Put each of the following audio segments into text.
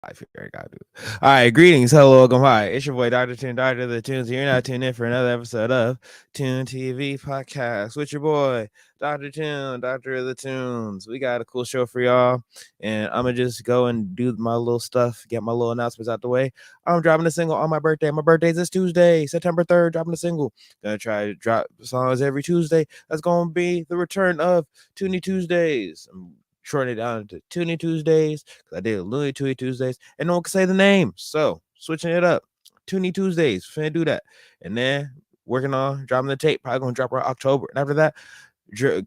Here, I gotta do it. All right, greetings, hello, welcome, hi. It's your boy, Dr. Tune, Dr. the Tunes. You're not tuned in for another episode of Tune TV Podcast with your boy, Dr. Tune, Dr. of the Tunes. We got a cool show for y'all, and I'm gonna just go and do my little stuff, get my little announcements out the way. I'm dropping a single on my birthday. My birthday's this Tuesday, September 3rd, dropping a single. Gonna try to drop songs every Tuesday. That's gonna be the return of Toonie Tuesdays. I'm shorten it down to Toonie Tuesdays because I did Looney Toonie Tuesdays and no one can say the name. So switching it up. Toonie Tuesdays, finna do that. And then working on dropping the tape, probably gonna drop around October. And after that,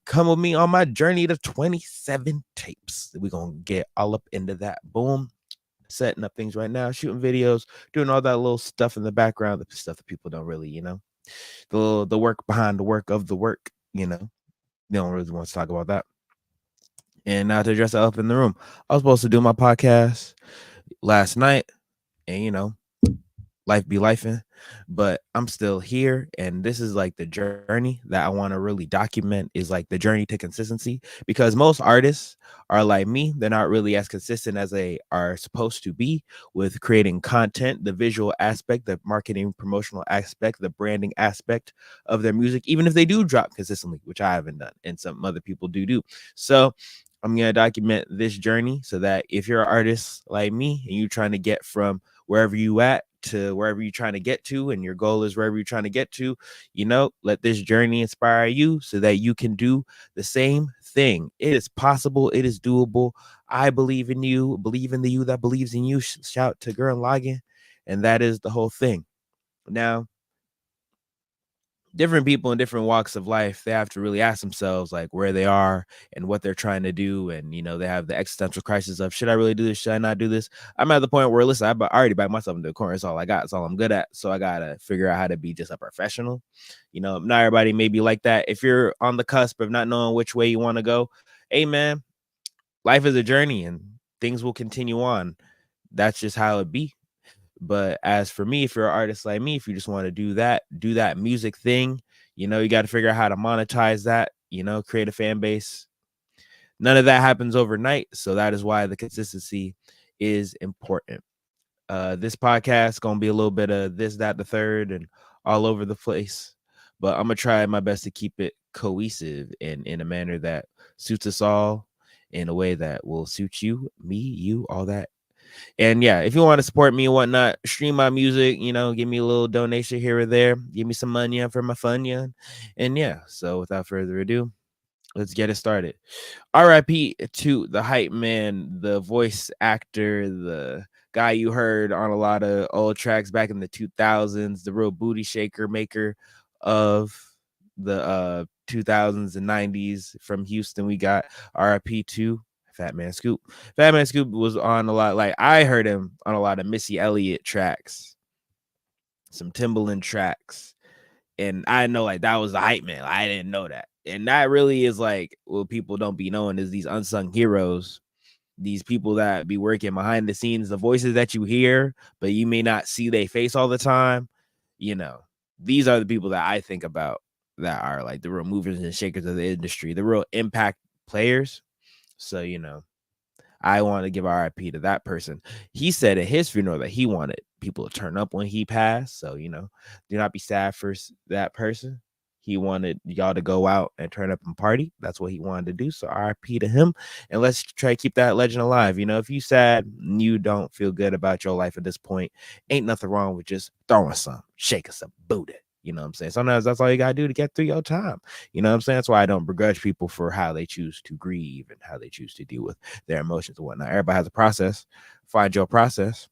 come with me on my journey to 27 tapes. We're gonna get all up into that. Boom. Setting up things right now, shooting videos, doing all that little stuff in the background, the stuff that people don't really, the work behind the work of the work, they don't really want to talk about that. And now to address the elephant in the room, I was supposed to do my podcast last night, and life be lifing, but I'm still here, and this is like the journey that I want to really document, is like the journey to consistency, because most artists are like me. They're not really as consistent as they are supposed to be with creating content, the visual aspect, the marketing promotional aspect, the branding aspect of their music, even if they do drop consistently, which I haven't done and some other people do. So I'm going to document this journey so that if you're an artist like me and you're trying to get from wherever you at to wherever you're trying to get to, and your goal is wherever you're trying to get to, let this journey inspire you so that you can do the same thing. It is possible. It is doable. I believe in you. Believe in the you that believes in you. Shout to Gurren Lagann. And that is the whole thing. Now, different people in different walks of life, they have to really ask themselves like where they are and what they're trying to do. And they have the existential crisis of, should I really do this? Should I not do this? I'm at the point where, listen, I already backed myself into the corner. It's all I got. It's all I'm good at. So I gotta figure out how to be just a professional. Not everybody may be like that. If you're on the cusp of not knowing which way you want to go, hey man, life is a journey and things will continue on. That's just how it be. But as for me, if you're an artist like me, if you just want to do that music thing, you got to figure out how to monetize that, create a fan base. None of that happens overnight. So that is why the consistency is important. This podcast is going to be a little bit of this, that, the third, and all over the place. But I'm going to try my best to keep it cohesive and in a manner that suits us all, in a way that will suit you, me, you, all that. And yeah, if you want to support me and whatnot, stream my music, give me a little donation here or there, give me some money for my fun, yeah. And yeah, so without further ado, let's get it started. RIP to the hype man, the voice actor, the guy you heard on a lot of old tracks back in the 2000s, the real booty shaker maker of the 2000s and 90s from Houston. We got RIP to Fat Man Scoop. Fat Man Scoop was on a lot, like I heard him on a lot of Missy Elliott tracks, some Timbaland tracks, and I know like that was the hype man. I didn't know that. And that really is like what people don't be knowing, is these unsung heroes, these people that be working behind the scenes, the voices that you hear, but you may not see their face all the time. These are the people that I think about, that are like the real movers and shakers of the industry, the real impact players. So, I want to give RIP to that person. He said at his funeral that he wanted people to turn up when he passed. So, do not be sad for that person. He wanted y'all to go out and turn up and party. That's what he wanted to do. So RIP to him. And let's try to keep that legend alive. If you sad, you don't feel good about your life at this point, ain't nothing wrong with just throwing some, shaking some booty. You know what I'm saying? Sometimes that's all you got to do to get through your time. You know what I'm saying? That's why I don't begrudge people for how they choose to grieve and how they choose to deal with their emotions and whatnot. Everybody has a process. Find your process.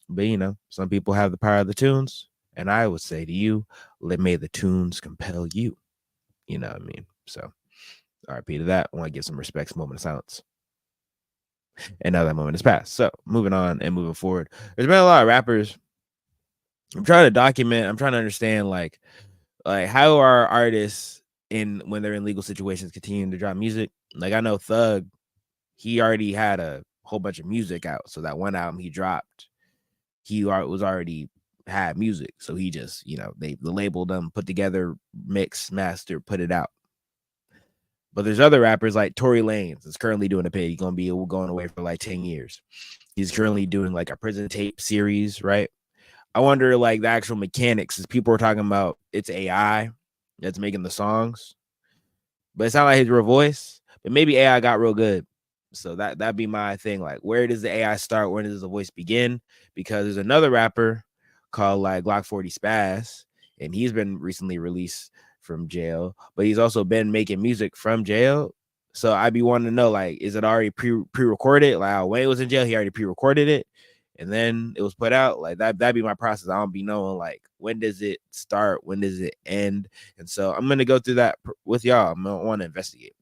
But, some people have the power of the tunes. And I would say to you, may the tunes compel you. You know what I mean? So, RIP to that. I want to give some respects, moment of silence. And now that moment has passed. So, moving on and moving forward. There's been a lot of rappers. I'm trying to document. I'm trying to understand, like how are artists when they're in legal situations continuing to drop music? Like I know Thug, he already had a whole bunch of music out. So that one album he dropped, he was already had music. So he just, the label them, put together, mix, master, put it out. But there's other rappers like Tory Lanez is currently doing a pay. He's going to be going away for like 10 years. He's currently doing like a prison tape series, right? I wonder like the actual mechanics, as people are talking about it's AI that's making the songs, but it's not like his real voice. But maybe AI got real good. So that'd be my thing. Like, where does the AI start? Where does the voice begin? Because there's another rapper called like Glock 40 Spaz, and he's been recently released from jail, but he's also been making music from jail. So I'd be wanting to know, like, is it already pre-recorded? Like, Wayne was in jail, he already pre-recorded it, and then it was put out. Like that'd be my process. I don't be knowing like when does it start, when does it end, and so I'm gonna go through that with y'all. I'm gonna want to investigate.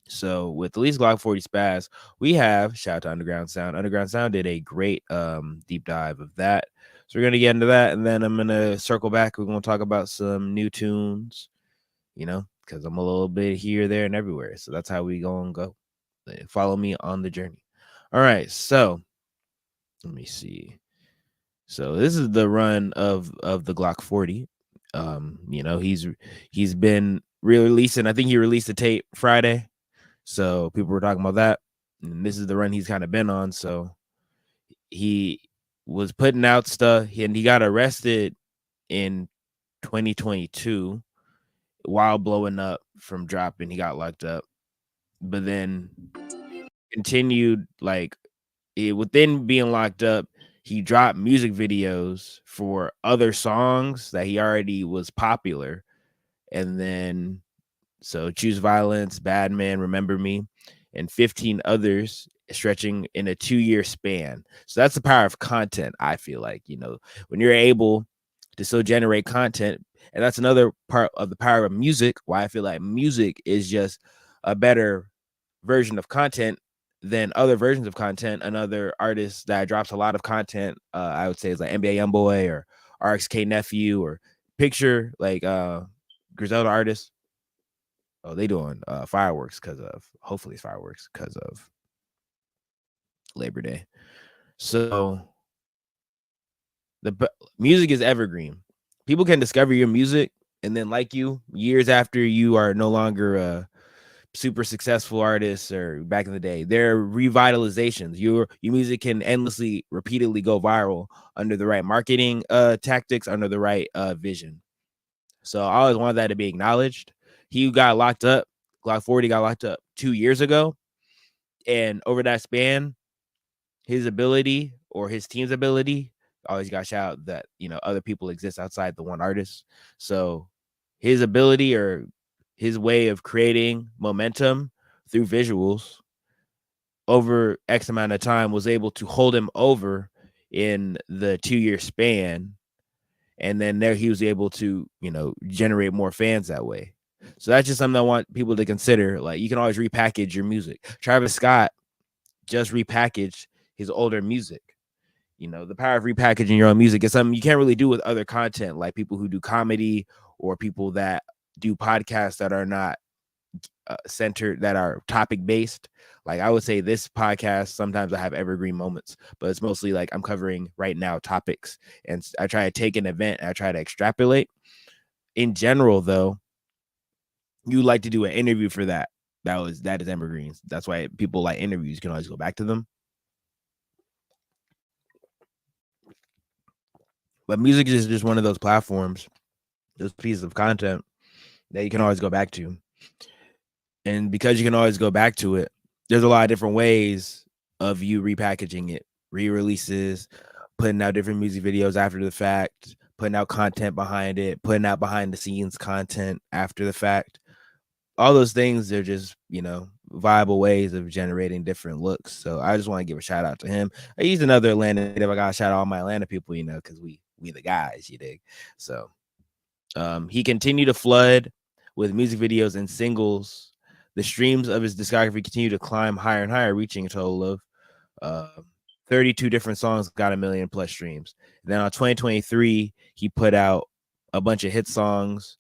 So with at least Glock 40 Spaz, we have shout out to Underground Sound. Underground Sound did a great deep dive of that. So we're gonna get into that, and then I'm gonna circle back. We're gonna talk about some new tunes, because I'm a little bit here, there, and everywhere. So that's how we gonna go. Follow me on the journey. All right, so let me see. So this is the run of the Glock 40. He's been releasing. I think he released a tape Friday. So people were talking about that. And this is the run he's kind of been on. So he was putting out stuff, and he got arrested in 2022 while blowing up from dropping. He got locked up, but then continued like within being locked up. He dropped music videos for other songs that he already was popular, and then so Choose Violence, Bad Man, Remember Me, and 15 others stretching in a 2-year span. So that's the power of content. I feel like, when you're able to still generate content, and that's another part of the power of music, why I feel like music is just a better version of content than other versions of content. Another artist that drops a lot of content, I would say, is like NBA Youngboy or RXK Nephew, or picture like Griselda artists. Oh, they doing fireworks hopefully it's fireworks because of Labor Day. So music is evergreen. People can discover your music and then like you years after you are no longer a super successful artist or back in the day. They're revitalizations. Your music can endlessly, repeatedly go viral under the right marketing tactics, under the right vision. So I always wanted that to be acknowledged. He got locked up. Glock 40 got locked up 2 years ago. And over that span, his ability or his team's ability, always got shout out that, other people exist outside the one artist. So his ability or his way of creating momentum through visuals over X amount of time was able to hold him over in the 2-year span. And then there he was able to, generate more fans that way. So that's just something I want people to consider. Like, you can always repackage your music. Travis Scott just repackaged his older music. The power of repackaging your own music is something you can't really do with other content, like people who do comedy or people that do podcasts that are not centered, that are topic based. Like, I would say this podcast, sometimes I have evergreen moments, but it's mostly like I'm covering right now topics, and I try to take an event and I try to extrapolate. In general, though, you like to do an interview for that. That is evergreens. That's why people like interviews. You can always go back to them. But music is just one of those platforms, those pieces of content that you can always go back to. And because you can always go back to it, there's a lot of different ways of you repackaging it, re-releases, putting out different music videos after the fact, putting out content behind it, putting out behind the scenes content after the fact. All those things are just, viable ways of generating different looks. So I just want to give a shout out to him. He's another Atlanta native. I gotta shout out all my Atlanta people, because we the guys, you dig. So he continued to flood with music videos and singles. The streams of his discography continue to climb higher and higher, reaching a total of 32 different songs got 1 million plus streams. And then on 2023, he put out a bunch of hit songs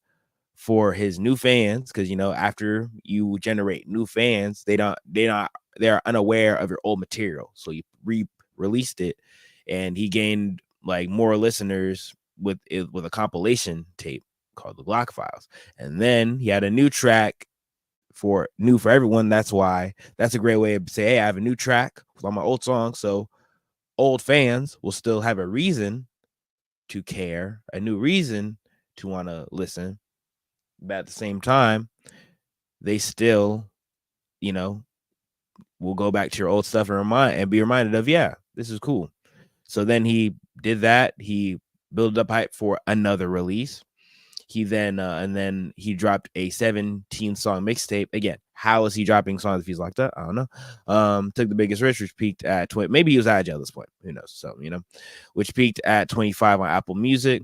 for his new fans, because after you generate new fans, they're unaware of your old material. So you re-released it, and he gained like more listeners with a compilation tape called the Glock Files. And then he had a new track for new for everyone. That's why that's a great way to say, hey, I have a new track with all my old songs. So old fans will still have a reason to care, a new reason to want to listen. But at the same time, they still, you know, will go back to your old stuff and be reminded of, yeah, this is cool. So then he did that. He built up hype for another release. He then and then he dropped a 17 song mixtape. Again, how is he dropping songs if he's locked up? I don't know. Took the Biggest Rich, which peaked at 20. Maybe he was out of jail at this point. Who knows? So, which peaked at 25 on Apple Music.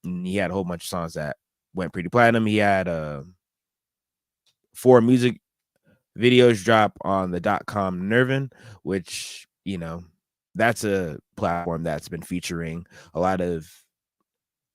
And he had a whole bunch of songs that went pretty platinum. He had 4 music videos drop on the .com Nervin, which, that's a platform that's been featuring a lot of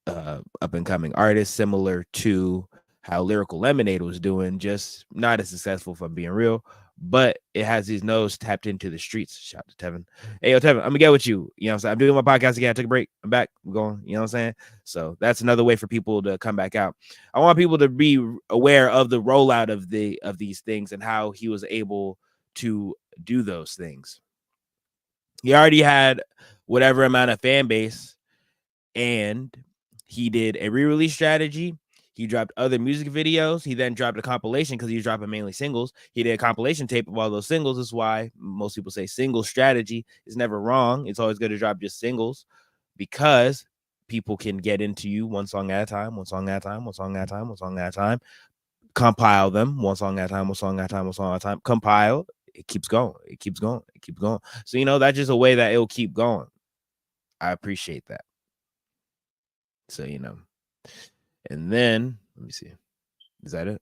up and coming artists, similar to how Lyrical Lemonade was doing, just not as successful, if I'm being real. But it has his nose tapped into the streets. Shout out to Tevin. Hey, yo, Tevin, I'm gonna get with you. You know what I'm saying? I'm doing my podcast again. I took a break. I'm back. I'm going. You know what I'm saying? So that's another way for people to come back out. I want people to be aware of the rollout of these things and how he was able to do those things. He already had whatever amount of fan base, and he did a re-release strategy. He dropped other music videos. He then dropped a compilation because he was dropping mainly singles. He did a compilation tape of all those singles. That's why most people say single strategy is never wrong. It's always good to drop just singles because people can get into you one song at a time, one song at a time, one song at a time, one song at a time. Compile them one song at a time, one song at a time, one song at a time. Compile. It keeps going. It keeps going. It keeps going. So, that's just a way that it'll keep going. I appreciate that. So, and then let me see. Is that it?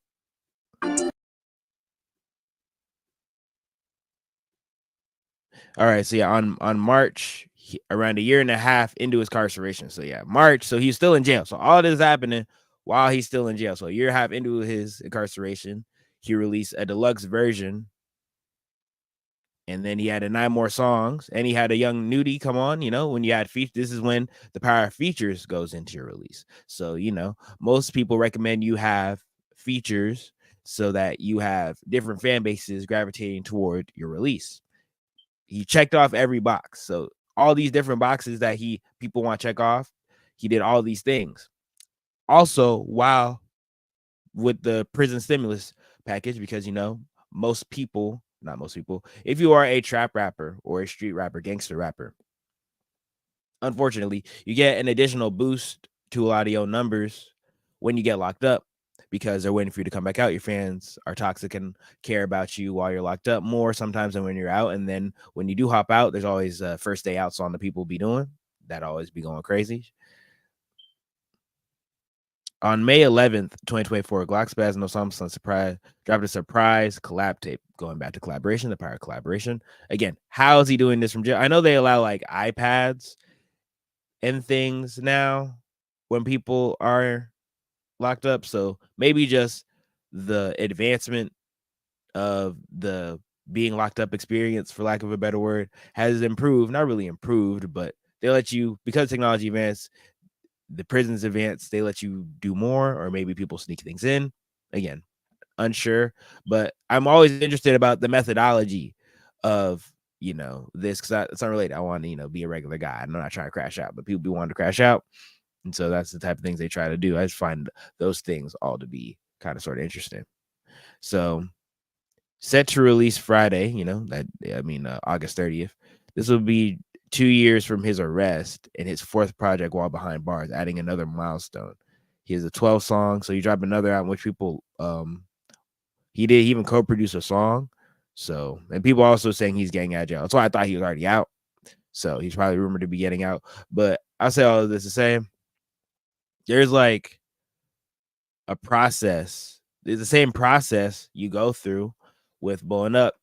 All right. So yeah, on March, around a year and a half into his incarceration. So yeah, March. So he's still in jail. So all this is happening while he's still in jail. So a year and a half into his incarceration, he released a deluxe version. And then he had 9 more songs, and he had a young nudie come on. When you had features, this is when the power of features goes into your release. So most people recommend you have features so that you have different fan bases gravitating toward your release. He checked off every box. So all these different boxes that people want to check off, he did all these things. Also, while with the prison stimulus package, because most people, not most people, if you are a trap rapper or a street rapper, gangster rapper, unfortunately, you get an additional boost to a lot of your numbers when you get locked up because they're waiting for you to come back out. Your fans are toxic and care about you while you're locked up more sometimes than when you're out. And then when you do hop out, there's always first day outs on the people be doing. That always be going crazy. On May 11th, 2024, Glockspaz No Samson surprise dropped a surprise collab tape. Going back to collaboration, the power of collaboration. Again, how is he doing this from jail? I know they allow like iPads and things now when people are locked up. So maybe just the advancement of the being locked up experience, for lack of a better word, has improved. Not really improved, but they let you, because technology advanced, the prisons advanced, they let you do more, or maybe people sneak things in. Again, unsure, but I'm always interested about the methodology of this, because it's unrelated. I want to be a regular guy. I'm not trying to crash out, but people be wanting to crash out, and so that's the type of things they try to do. I just find those things all to be kind of sort of interesting. So set to release Friday, August 30th. This will be 2 years from his arrest and his 4th project while behind bars, adding another milestone. He has a 12 song, so he dropped another album, which people he even co-produced a song. So, and people also saying he's getting out of jail. That's why I thought he was already out. So he's probably rumored to be getting out. But I'll say all of this to say there's like a process. There's the same process you go through with blowing up.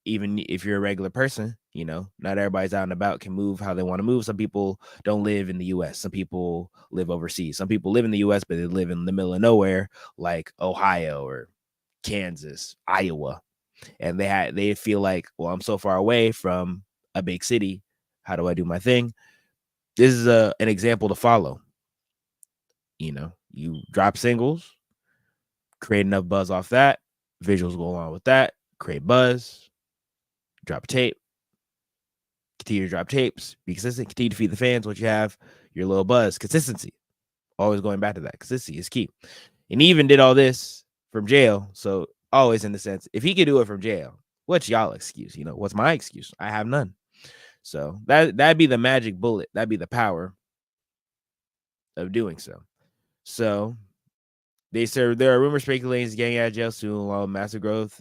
Even if you're a regular person, not everybody's out and about can move how they want to move. Some people don't live in the US. Some people live overseas. Some people live in the US, but they live in the middle of nowhere, like Ohio or Kansas, Iowa. And they feel like, well, I'm so far away from a big city. How do I do my thing? This is an example to follow. You drop singles, create enough buzz off that, Visuals go along with that. Create buzz. Drop a tape. Continue to drop tapes. Be consistent. Continue to feed the fans what you have. Your little buzz. Consistency. Always going back to that. Consistency is key. And he even did all this from jail. So always in the sense, if he could do it from jail, what's y'all excuse? What's my excuse? I have none. So that'd be the magic bullet. That'd be the power of doing so. So there are rumors speculating he's getting out of jail soon, along with massive growth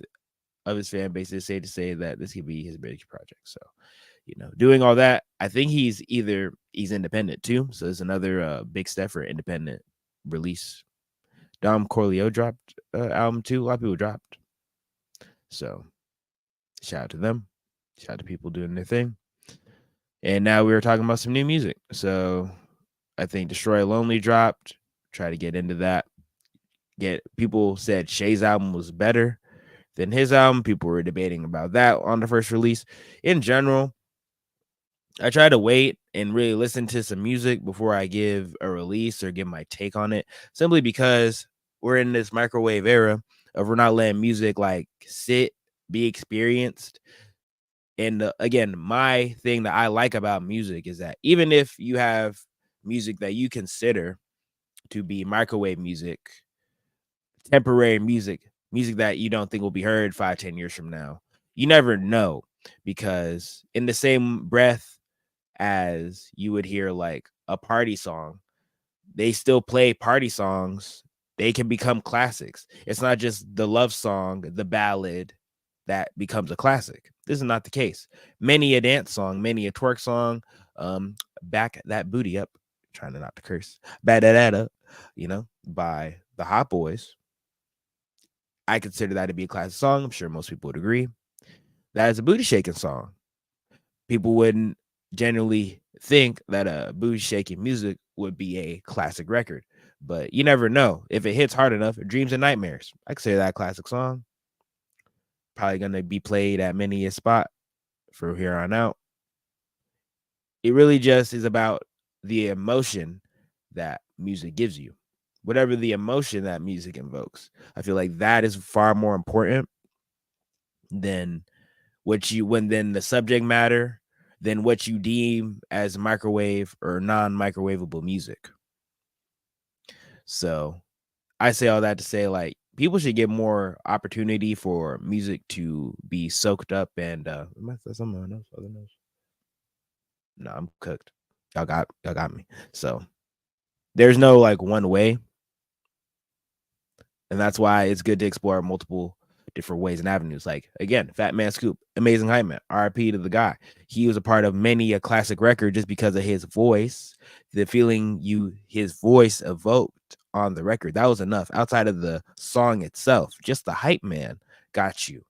of his fan base. It's safe to say that this could be his biggest project. So, doing all that, I think he's independent too. So it's another big step for independent release. Dom Corleo dropped album too. A lot of people dropped. So shout out to them. Shout out to people doing their thing. And now we were talking about some new music. So I think Destroy Lonely dropped. Try to get into that. People said Shay's album was better than his album. People were debating about that on the first release. In general, I try to wait and really listen to some music before I give a release or give my take on it, simply because we're in this microwave era of we're not letting music like sit, be experienced. And again, my thing that I like about music is that even if you have music that you consider to be microwave music, temporary music that you don't think will be heard 5-10 years from now, you never know, because in the same breath as you would hear like a party song, they still play party songs. They can become classics. It's not just the love song, the ballad that becomes a classic. This is not the case. Many a dance song, many a twerk song, back that booty up, trying to not to curse, bad that up, by the Hot Boys. I consider that to be a classic song. I'm sure most people would agree. That is a booty shaking song. People wouldn't generally think that a booty shaking music would be a classic record, but you never know. If it hits hard enough, Dreams and Nightmares, I consider that a classic song. Probably going to be played at many a spot from here on out. It really just is about the emotion that music gives you. Whatever the emotion that music invokes, I feel like that is far more important than then the subject matter, than what you deem as microwave or non-microwavable music. So I say all that to say, like, people should get more opportunity for music to be soaked up and someone else, other knows. No, I'm cooked. Y'all got me. So there's no like one way. And that's why it's good to explore multiple different ways and avenues. Like, again, Fat Man Scoop, amazing hype man. RIP to the guy. He was a part of many a classic record just because of his voice, the feeling his voice evoked on the record. That was enough. Outside of the song itself, just the hype man got you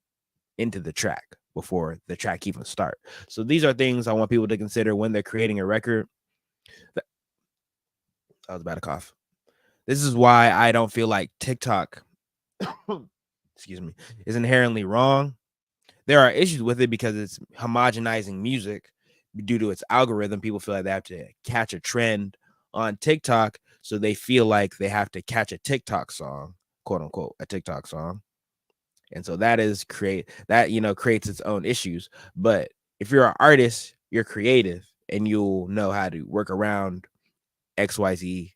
into the track before the track even start. So these are things I want people to consider when they're creating a record. I was about to cough. This is why I don't feel like TikTok excuse me, is inherently wrong. There are issues with it because it's homogenizing music due to its algorithm. People feel like they have to catch a trend on TikTok, so they feel like they have to catch a TikTok song, quote unquote, a TikTok song. And so creates its own issues. But if you're an artist, you're creative, and you'll know how to work around XYZ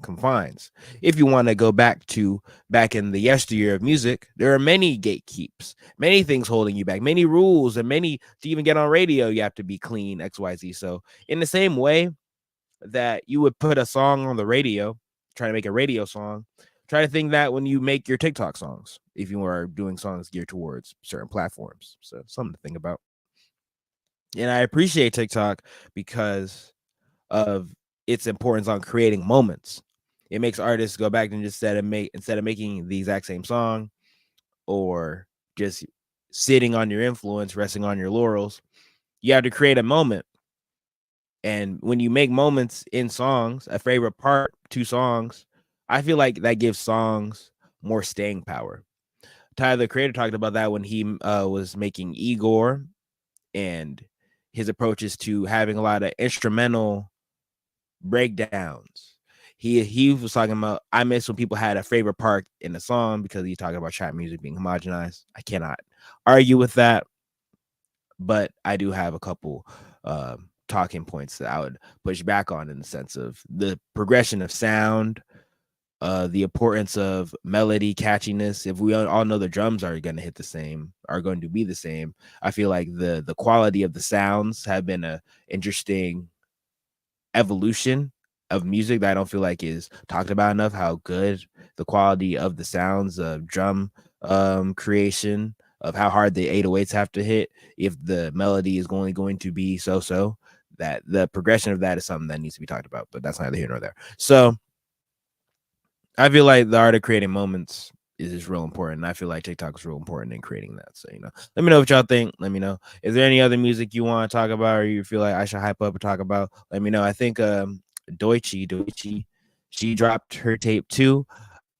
confines. If you want to go back in the yesteryear of music, there are many gatekeeps, many things holding you back, many rules, and many to even get on radio, you have to be clean, XYZ. So in the same way that you would put a song on the radio, try to make a radio song, try to think that when you make your TikTok songs, if you are doing songs geared towards certain platforms. So something to think about. And I appreciate TikTok because of its importance on creating moments. It makes artists go back and just instead of making the exact same song or just sitting on your influence, resting on your laurels, you have to create a moment. And when you make moments in songs, a favorite part to songs, I feel like that gives songs more staying power. Tyler the Creator talked about that when he was making Igor, and his approaches to having a lot of instrumental breakdowns. he was talking about, I miss when people had a favorite part in the song because he's talking about trap music being homogenized. I cannot argue with that, but I do have a couple talking points that I would push back on, in the sense of the progression of sound, the importance of melody, catchiness. If we all know the drums are going to hit the same, are going to be the same, I feel like the quality of the sounds have been a interesting evolution of music that I don't feel like is talked about enough. How good the quality of the sounds of drum creation, of how hard the 808s have to hit if the melody is only going to be so. That the progression of that is something that needs to be talked about, but that's neither here nor there. So I feel like the art of creating moments is real important. I feel like TikTok is real important in creating that. So, let me know what y'all think. Let me know. Is there any other music you want to talk about, or you feel like I should hype up and talk about? Let me know. I think Deutsche, she dropped her tape too.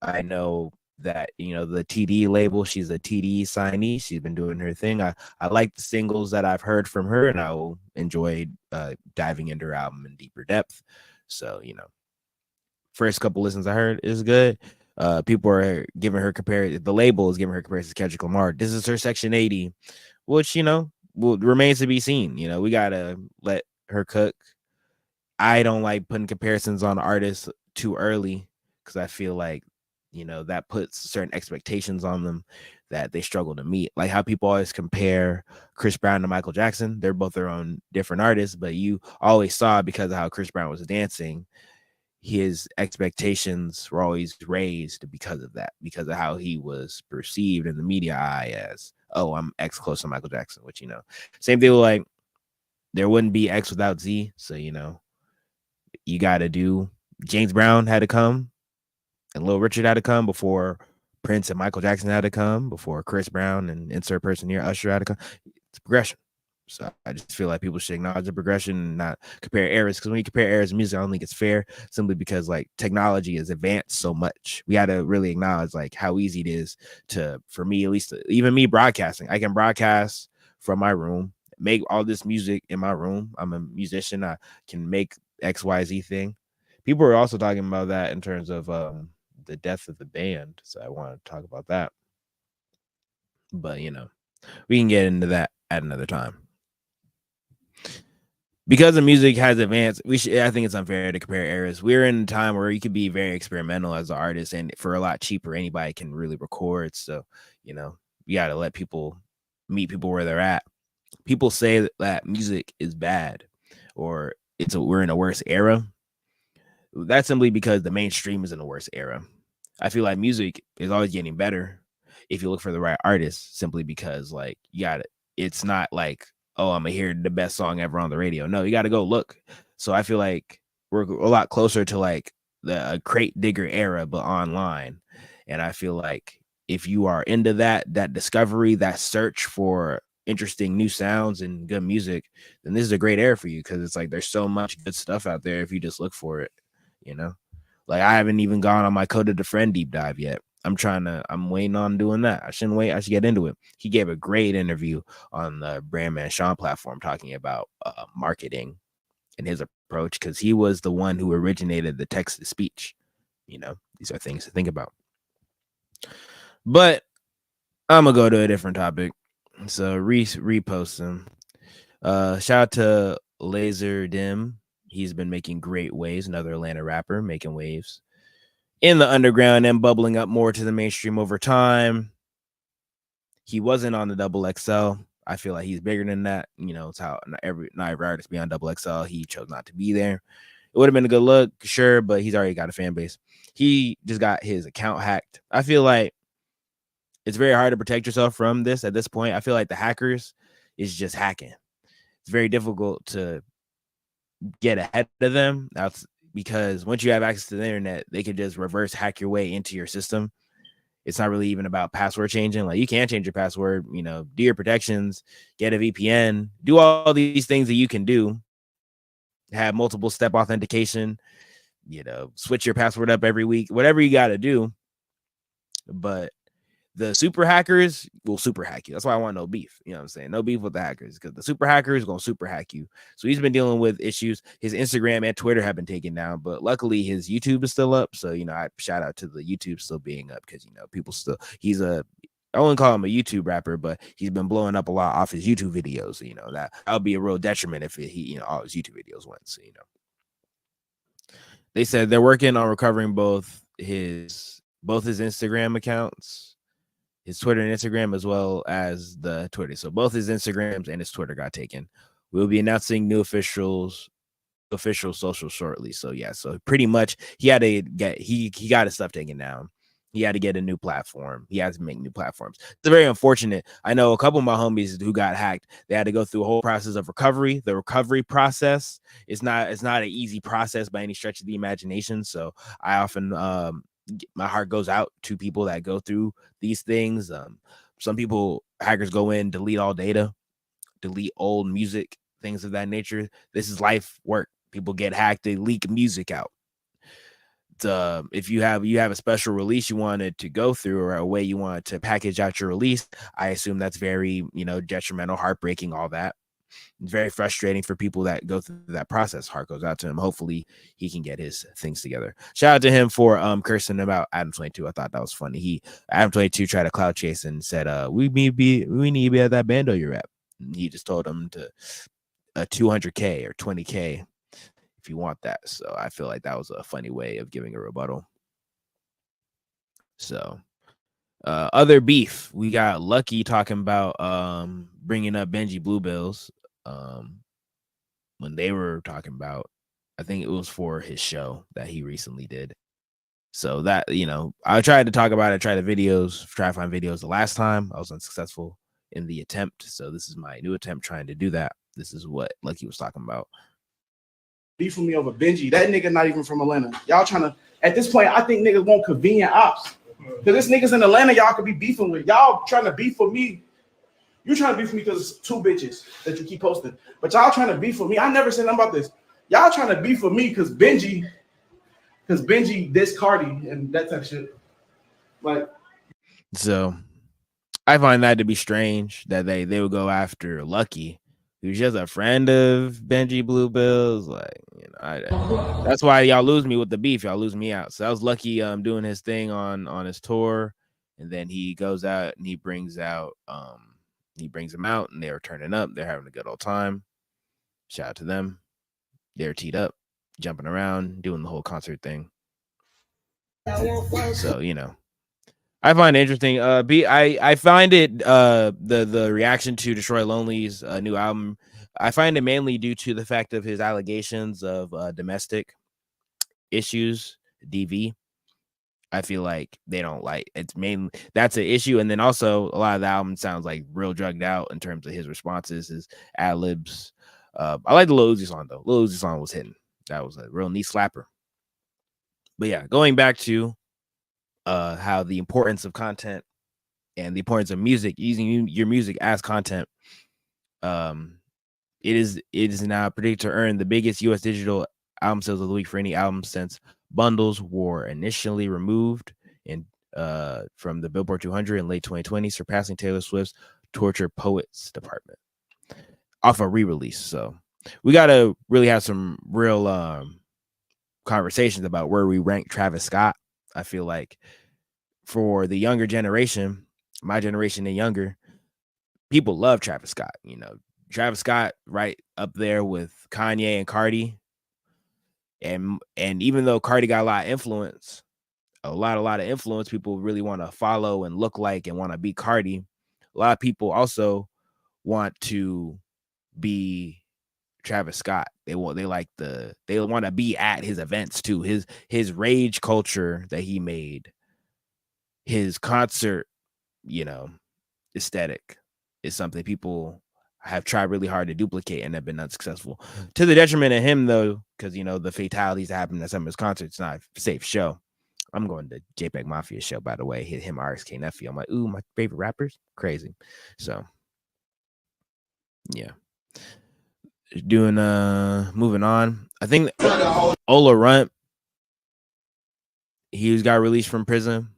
I know that, the TD label, she's a TD signee. She's been doing her thing. I like the singles that I've heard from her, and I will enjoy diving into her album in deeper depth. So, first couple listens I heard is good. People are giving her the label is giving her comparison to Kendrick Lamar. This is her Section 80, which, remains to be seen. We gotta let her cook. I don't like putting comparisons on artists too early, because I feel like, that puts certain expectations on them that they struggle to meet. Like how people always compare Chris Brown to Michael Jackson. They're both their own different artists, but you always saw, because of how Chris Brown was dancing, his expectations were always raised because of that, because of how he was perceived in the media eye as, oh, I'm X close to Michael Jackson, which, same thing with, like, there wouldn't be X without Z. So, you got to do, James Brown had to come and Lil Richard had to come before Prince and Michael Jackson had to come, before Chris Brown and insert person here, Usher had to come. It's progression. So I just feel like people should acknowledge the progression and not compare eras. Because when you compare eras of music, I don't think it's fair, simply because, like, technology has advanced so much. We got to really acknowledge, like, how easy it is for me, at least, even me broadcasting. I can broadcast from my room, make all this music in my room. I'm a musician. I can make XYZ thing. People are also talking about that in terms of the death of the band. So I want to talk about that. But, we can get into that at another time. Because the music has advanced, I think it's unfair to compare eras. We're in a time where you could be very experimental as an artist, and for a lot cheaper, anybody can really record. So, you got to let people meet people where they're at. People say that music is bad, or we're in a worse era. That's simply because the mainstream is in a worse era. I feel like music is always getting better if you look for the right artist, simply because, like, you got it. It's not like, oh, I'm gonna hear the best song ever on the radio. No, you got to go look. So I feel like we're a lot closer to, like, the crate digger era, but online. And I feel like if you are into that discovery, that search for interesting new sounds and good music, then this is a great era for you, because it's like there's so much good stuff out there if you just look for it. Like, I haven't even gone on my Coded a Friend deep dive yet. I'm waiting on doing that. I shouldn't wait. I should get into it. He gave a great interview on the Brandman Sean platform, talking about marketing and his approach, because he was the one who originated the text to speech. These are things to think about. But I'm gonna go to a different topic. So repost him. Shout out to Laser Dim. He's been making great waves. Another Atlanta rapper making waves in the underground and bubbling up more to the mainstream over time. He wasn't on the Double XL. I feel like he's bigger than that. It's how not every artist be on Double XL. He chose not to be there. It would have been a good look, sure, but he's already got a fan base. He just got his account hacked. I feel like it's very hard to protect yourself from this at this point. I feel like the hackers is just hacking. It's very difficult to get ahead of them. That's because once you have access to the internet, they can just reverse hack your way into your system. It's not really even about password changing. Like, you can change your password, do your protections, get a VPN, do all these things that you can do, have multiple step authentication, switch your password up every week, whatever you got to do. But the super hackers will super hack you. That's why I want no beef. You know what I'm saying? No beef with the hackers, because the super hackers gonna super hack you. So he's been dealing with issues. His Instagram and Twitter have been taken down, but luckily his YouTube is still up. So, you know, I shout out to the YouTube still being up, because, you know, people still, I wouldn't call him a YouTube rapper, but he's been blowing up a lot off his YouTube videos. You know, that would be a real detriment if all his YouTube videos went. So, you know, they said they're working on recovering both his Instagram accounts, his Twitter and Instagram, as well as the Twitter. So both his Instagrams and his Twitter got taken. We'll be announcing new official social shortly. So yeah, so pretty much he had to get he got his stuff taken down. He had to get a new platform. He had to make new platforms. It's very unfortunate. I know a couple of my homies who got hacked. They had to go through a whole process of recovery. The recovery process is not an easy process by any stretch of the imagination. So I often my heart goes out to people that go through these things. Some people, hackers go in, delete all data, delete old music, things of that nature. This is life work. People get hacked, they leak music out. If you have a special release you wanted to go through, or a way you want to package out your release, I assume that's very, detrimental, heartbreaking, all that. It's very frustrating for people that go through that process. Heart goes out to him. Hopefully he can get his things together. Shout out to him for cursing about Adam 22. I thought that was funny. Adam 22 tried to cloud chase and said, we need to be at that bando you're at. And he just told him to 200K or 20K if you want that. So I feel like that was a funny way of giving a rebuttal. So other beef, we got Lucky talking about bringing up Benji Bluebills when they were talking about, I think it was for his show that he recently did. So that, I tried to talk about it, try to find videos the last time. I was unsuccessful in the attempt. So this is my new attempt trying to do that. This is what Lucky was talking about. Beef with me over Benji. That nigga not even from Atlanta. Y'all trying to, at this point, I think niggas want convenient ops. Because this niggas in Atlanta y'all could be beefing with. Y'all trying to beef for me. You trying to beef for me because it's 2 bitches that you keep posting. But y'all trying to beef for me. I never said nothing about this. Y'all trying to beef for me because Benji dissed Cardi and that type of shit. Like, so I find that to be strange that they would go after Lucky, who's just a friend of Benji Bluebills. Like, that's why y'all lose me with the beef. Y'all lose me out. So that was Lucky doing his thing on his tour, and then he goes out and he brings them out, and they're turning up. They're having a good old time. Shout out to them. They're teed up, jumping around, doing the whole concert thing. So, I find it interesting. I find it the reaction to Destroy Lonely's new album. I find it mainly due to the fact of his allegations of domestic issues, DV. I feel like they don't like it's mainly that's an issue, and then also a lot of the album sounds like real drugged out in terms of his responses, his ad libs. I like the Lil Uzi song though. Lil Uzi song was hitting. That was a real neat slapper. But yeah, going back to how the importance of content and the importance of music, using your music as content. It is now predicted to earn the biggest U.S. digital album sales of the week for any album since bundles were initially removed from the Billboard 200 in late 2020, surpassing Taylor Swift's Tortured Poets department off a re-release. So we got to really have some real conversations about where we rank Travis Scott. I feel like for the younger generation, my generation and younger, people love Travis Scott. Travis Scott right up there with Kanye and Cardi. And even though Cardi got a lot of influence, people really want to follow and look like and want to be Cardi. A lot of people also want to be Travis Scott. They want to be at his events too. His rage culture that he made, his concert, aesthetic is something people have tried really hard to duplicate and have been unsuccessful, to the detriment of him though, because the fatalities that happened at some of his concerts. Not a safe show. I'm going to JPEG Mafia show, by the way. Hit him, RXK nephew. I'm like, ooh, my favorite rappers, crazy. So yeah, moving on. I think Ola Runt, he got released from prison.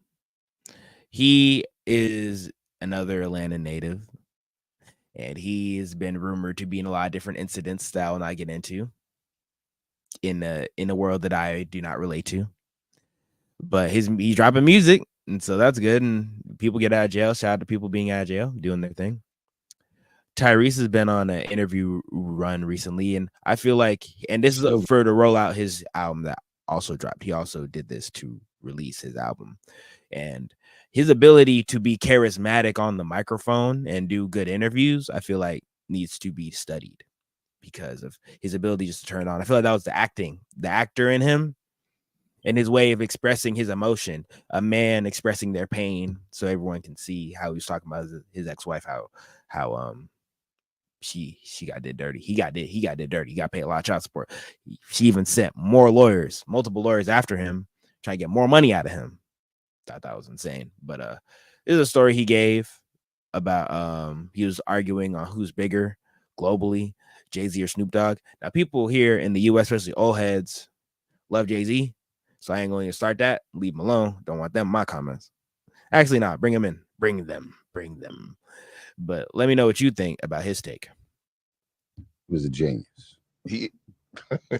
He is another Atlanta native, and he has been rumored to be in a lot of different incidents that I will not get into in a world that I do not relate to. But he's dropping music, and so that's good. And people get out of jail. Shout out to people being out of jail, doing their thing. Tyrese has been on an interview run recently, and I feel like, and this is for to roll out his album that also dropped. He also did this to release his album, and his ability to be charismatic on the microphone and do good interviews, I feel like needs to be studied because of his ability just to turn it on. I feel like that was the actor in him, and his way of expressing his emotion, a man expressing their pain so everyone can see how he was talking about his ex-wife, how she got did dirty. He got did dirty. He got paid a lot of child support. She even sent multiple lawyers after him, trying to get more money out of him. Thought that was insane. But this is a story he gave about he was arguing on who's bigger globally, Jay-Z or Snoop Dogg. Now, people here in the US, especially old heads, love Jay-Z. So I ain't going to start that. Leave them alone. Don't want them in my comments. Actually, not. Bring them in. Bring them. But let me know what you think about his take. He was a genius.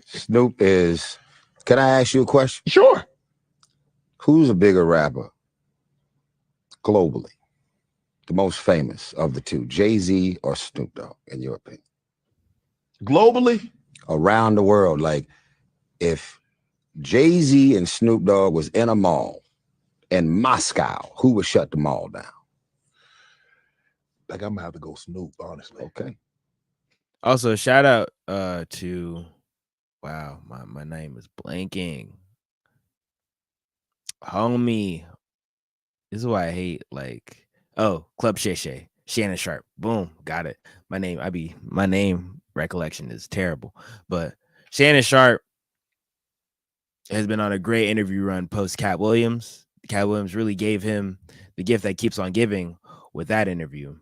Snoop is. Can I ask you a question? Sure. Who's a bigger rapper globally? The most famous of the two, Jay-Z or Snoop Dogg, in your opinion? Globally? Around the world. Like, if Jay-Z and Snoop Dogg was in a mall in Moscow, who would shut the mall down? Like, I'm gonna have to go Snoop, honestly. Okay. Also, shout out to, wow, my name is blanking. Homie. This is why I hate, like, Club Shay Shay. Shannon Sharp. Boom. Got it. My name recollection is terrible. But Shannon Sharp has been on a great interview run post Cat Williams. Cat Williams really gave him the gift that keeps on giving with that interview.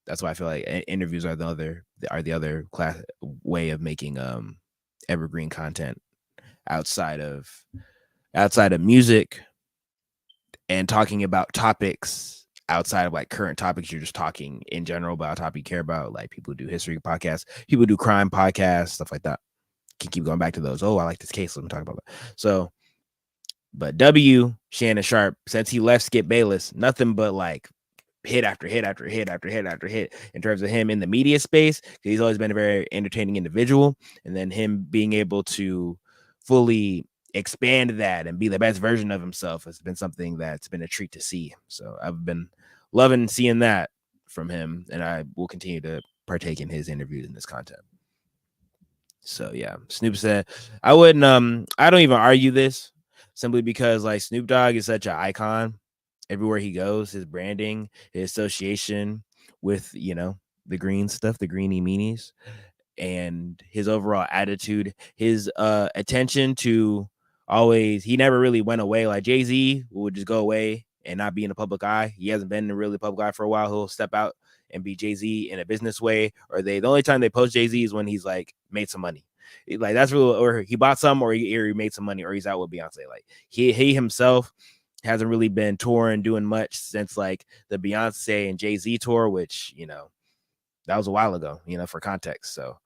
That's why I feel like interviews are the other class way of making evergreen content outside of music and talking about topics outside of like current topics. You're just talking in general about a topic you care about, like people who do history podcasts, people who do crime podcasts, stuff like that. Can keep going back to those. Oh, I like this case. Let me talk about that. So, but Shannon Sharp, since he left Skip Bayless, nothing but like hit after hit after hit after hit after hit in terms of him in the media space. He's always been a very entertaining individual, and then him being able to fully expand that and be the best version of himself has been something that's been a treat to see. So I've been loving seeing that from him, and I will continue to partake in his interviews and his content. So yeah, Snoop said, I don't even argue this simply because like Snoop Dogg is such an icon everywhere he goes. His branding, his association with, the green stuff, the greeny meanies, and his overall attitude, his attention to he never really went away. Like Jay-Z would just go away and not be in the public eye. He hasn't been in the really public eye for a while. He'll step out and be Jay-Z in a business way, or the only time they post Jay-Z is when he's like made some money. Like that's really, or he bought some, or he made some money, or he's out with Beyonce. Like he himself hasn't really been touring, doing much since like the Beyonce and Jay-Z tour, which, that was a while ago, for context. So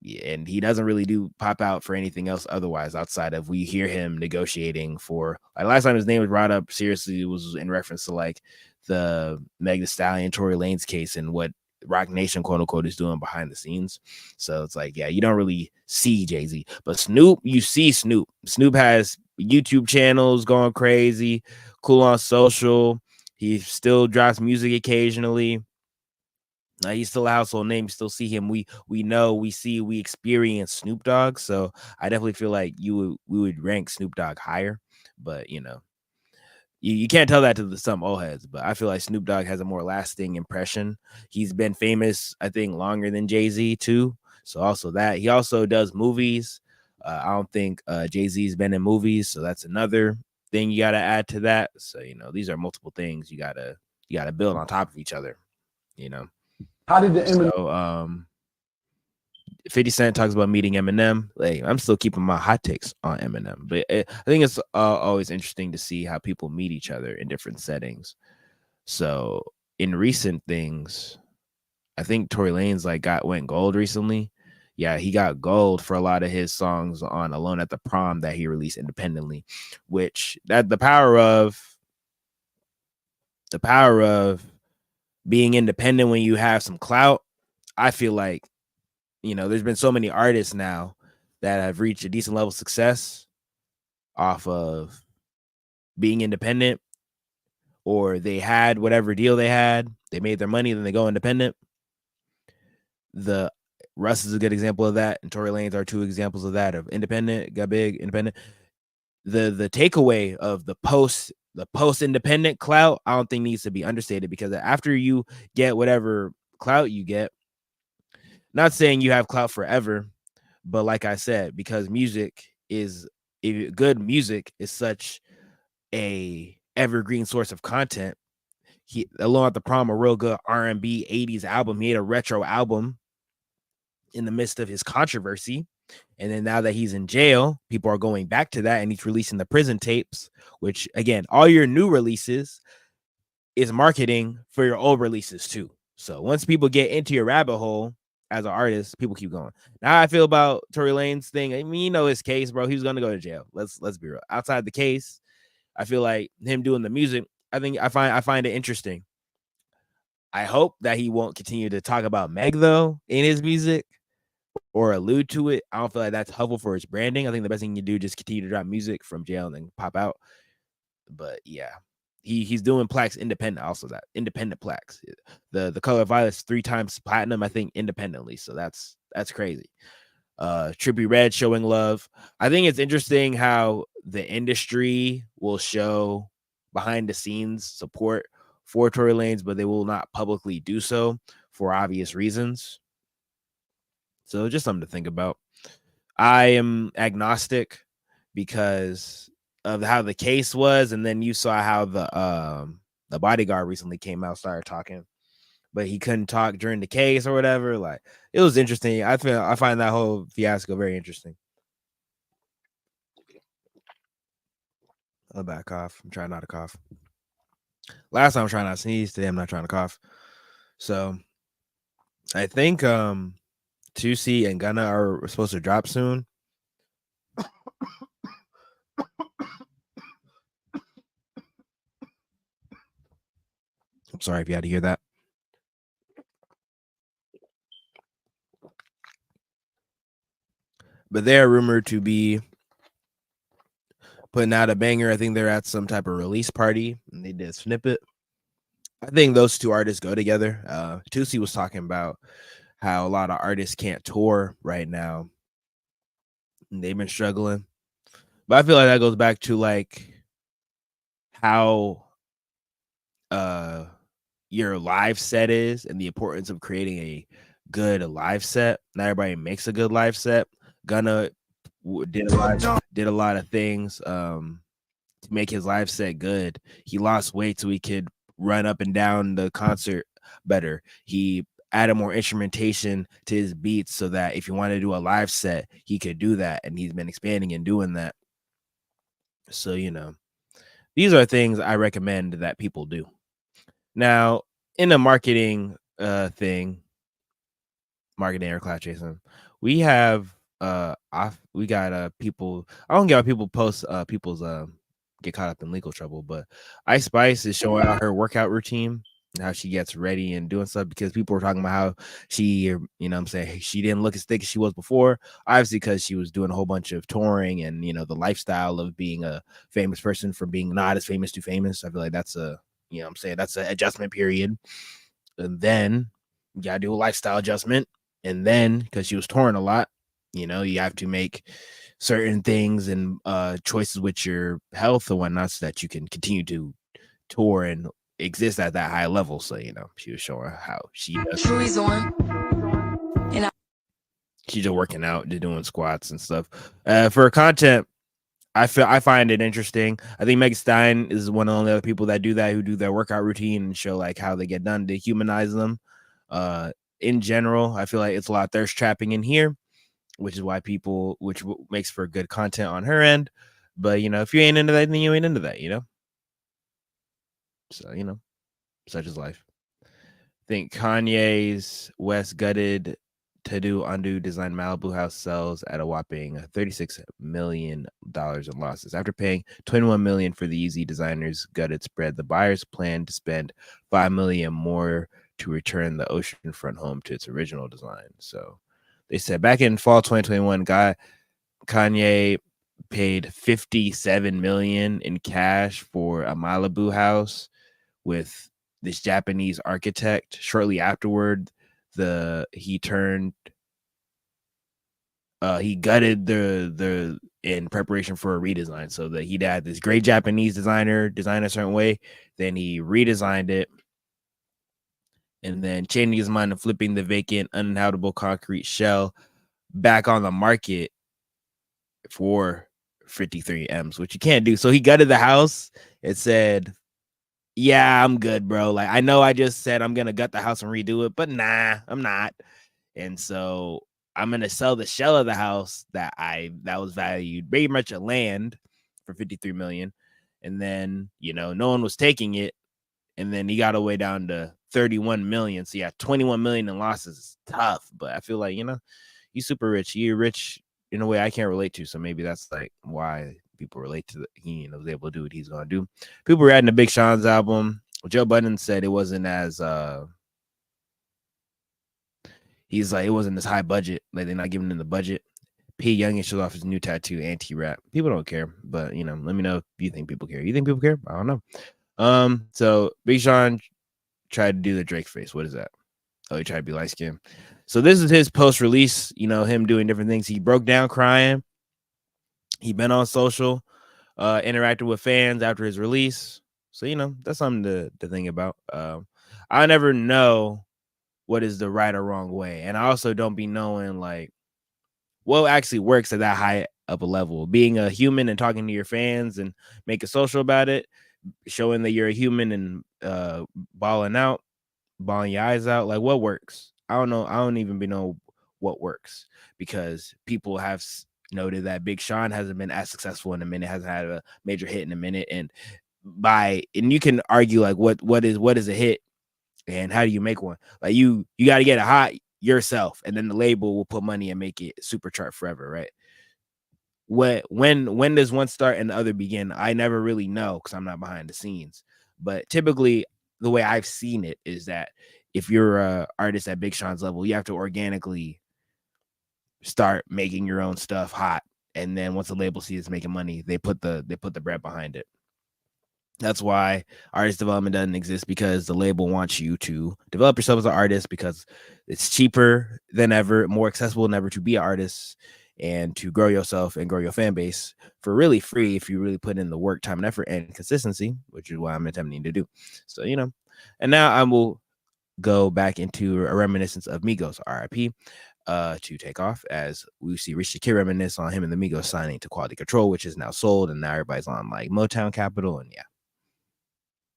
yeah, and he doesn't really pop out for anything else otherwise outside of we hear him negotiating for, like, last time his name was brought up seriously was in reference to like the Meg Thee Stallion, Tory Lanez case and what Rock Nation, quote unquote, is doing behind the scenes. So it's like, yeah, you don't really see Jay-Z, but Snoop, you see Snoop. Snoop has YouTube channels going crazy, cool on social. He still drops music occasionally. He's still a household name. You still see him. We know, we see, we experience Snoop Dogg. So I definitely feel like we would rank Snoop Dogg higher. But you can't tell that to some old heads. But I feel like Snoop Dogg has a more lasting impression. He's been famous, I think, longer than Jay-Z too. So also that he also does movies. I don't think Jay-Z's been in movies, so that's another thing you got to add to that. So these are multiple things you gotta build on top of each other. How did the so 50 Cent talks about meeting Eminem. Like, I'm still keeping my hot takes on Eminem, but I think it's always interesting to see how people meet each other in different settings. So in recent things, I think Tory Lanez like went gold recently. Yeah, he got gold for a lot of his songs on Alone at the Prom that he released independently, which that the power of being independent when you have some clout. I feel like, there's been so many artists now that have reached a decent level of success off of being independent, or they had whatever deal they had, they made their money, then they go independent. The Russ is a good example of that, and Tory Lanez are two examples of that, of independent, got big, independent. The takeaway of the post independent clout, I don't think needs to be understated, because after you get whatever clout you get, not saying you have clout forever, but like I said, because good music is such a evergreen source of content. Alone at the Prom, a real good R&B 80s album. He had a retro album in the midst of his controversy. And then now that he's in jail, people are going back to that, and he's releasing the prison tapes, which, again, all your new releases is marketing for your old releases too. So once people get into your rabbit hole as an artist, people keep going. Now I feel about Tory Lanez thing. I mean, his case, bro. He's gonna go to jail. Let's be real. Outside the case, I feel like him doing the music, I find it interesting. I hope that he won't continue to talk about Meg though in his music or allude to it. I don't feel like that's helpful for his branding. I think the best thing you do is just continue to drop music from jail and then pop out. But yeah, he's doing plaques independent. Also, that independent plaques. The Color of Violet's 3 times platinum, I think, independently. So that's crazy. Trippie Redd showing love. I think it's interesting how the industry will show behind the scenes support for Tory Lanez, but they will not publicly do so for obvious reasons. So just something to think about. I am agnostic because of how the case was, and then you saw how the bodyguard recently came out, started talking, but he couldn't talk during the case or whatever. Like, it was interesting. I find that whole fiasco very interesting. I'll back off. I'm trying not to cough. Last time I'm trying not to sneeze. Today I'm not trying to cough. So I think Tusi and Gunna are supposed to drop soon. I'm sorry if you had to hear that. But they're rumored to be putting out a banger. I think they're at some type of release party, and they did a snippet. I think those two artists go together. Tusi was talking about how a lot of artists can't tour right now, and they've been struggling. But I feel like that goes back to like how your live set is, and the importance of creating a good live set. Not everybody makes a good live set. Gunna did a lot of things to make his live set good. He lost weight so he could run up and down the concert better. He added more instrumentation to his beats so that if you want to do a live set, he could do that, and he's been expanding and doing that. So, these are things I recommend that people do. Now, in a marketing marketing or class Jason, we have we got people. I don't get why people post people's get caught up in legal trouble, but Ice Spice is showing out her workout routine and how she gets ready and doing stuff, because people were talking about how she, I'm saying, she didn't look as thick as she was before, obviously because she was doing a whole bunch of touring and the lifestyle of being a famous person from being not as famous to famous. I feel like that's that's an adjustment period. And then you gotta do a lifestyle adjustment. And then because she was touring a lot, you have to make certain things and choices with your health and whatnot so that you can continue to tour and exist at that high level. So, she was showing how she's just working out, just doing squats and stuff. For content, I find it interesting. I think Meg Stein is one of the only other people that do that, who do their workout routine and show like how they get done to humanize them. In general, I feel like it's a lot of thirst trapping in here, which is why which makes for good content on her end. But if you ain't into that, then you ain't into that, So Such is life. Think Kanye's West gutted to do undo design Malibu house sells at a whopping $36 million in losses. After paying $21 million for the Yeezy designer's gutted spread, the buyers plan to spend $5 million more to return the oceanfront home to its original design. So they said back in fall 2021, Kanye paid $57 million in cash for a Malibu house with this Japanese architect. Shortly afterward, he gutted the in preparation for a redesign, so that he'd had this great Japanese designer design a certain way, then he redesigned it, and then changing his mind and flipping the vacant, uninhabitable concrete shell back on the market for 53 M's, which you can't do. So he gutted the house. It said, yeah, I'm good, bro. Like, I know I just said I'm gonna gut the house and redo it, but nah, I'm not. And so I'm gonna sell the shell of the house that was valued very much a land for 53 million. And then, no one was taking it. And then he got away down to 31 million. So yeah, 21 million in losses is tough. But I feel like, he's super rich. You're rich in a way I can't relate to. So maybe that's like why people relate to he was able to do what he's gonna do. People were adding the Big Sean's album. Joe Budden said it wasn't as he's like, it wasn't as high budget. Like, they're not giving him the budget. P. Young shows off his new tattoo, anti-rap. People don't care, but let me know if you think people care. You think people care? I don't know. So Big Sean tried to do the Drake face. What is that? Oh, he tried to be light skinned. So this is his post-release, him doing different things. He broke down crying. He been on social, interacted with fans after his release. So, that's something to think about. I never know what is the right or wrong way. And I also don't be knowing like what actually works at that high of a level. Being a human and talking to your fans and making social about it, showing that you're a human and balling your eyes out. Like, what works? I don't know. I don't even know what works, because people have noted that Big Sean hasn't been as successful in a minute, hasn't had a major hit in a minute. And you can argue like what is a hit and how do you make one? Like, you got to get it hot yourself, and then the label will put money and make it super chart forever, right? When does one start and the other begin? I never really know, because I'm not behind the scenes. But typically, the way I've seen it is that if you're a artist at Big Sean's level, you have to organically start making your own stuff hot, and then once the label sees it's making money, they put the bread behind it. That's why artist development doesn't exist, because the label wants you to develop yourself as an artist, because it's cheaper than ever, more accessible than ever to be an artist and to grow yourself and grow your fan base for really free if you really put in the work, time, and effort and consistency, which is what I'm attempting to do. So, and now I will go back into a reminiscence of Migos, RIP, to take off, as we see Rich the Kid reminisce on him and the Migos signing to Quality Control, which is now sold, and now everybody's on like Motown Capital, and yeah.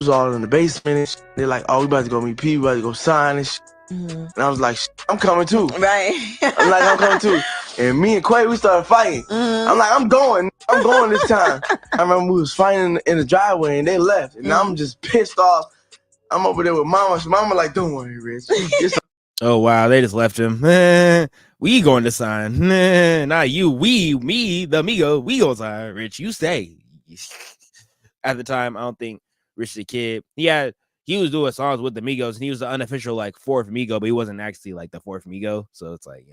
Was all in the basement. They're like, "Oh, we about to go meet P. We about to go sign and shit." And I was like, "I'm coming too." Right. I'm coming too. And me and Quay, we started fighting. I'm like, I'm going this time. I remember we was fighting in the driveway and they left. And I'm just pissed off. I'm over there with Mama. So Mama like, "Don't worry, Rich." Oh wow, they just left him. We going to sign. Not you. Me, the Migo. We gonna sign. Rich, you stay. At the time, I don't think Rich the Kid. He was doing songs with the Migos, and he was the unofficial like fourth Migo, but he wasn't actually like the fourth Migo. So it's like,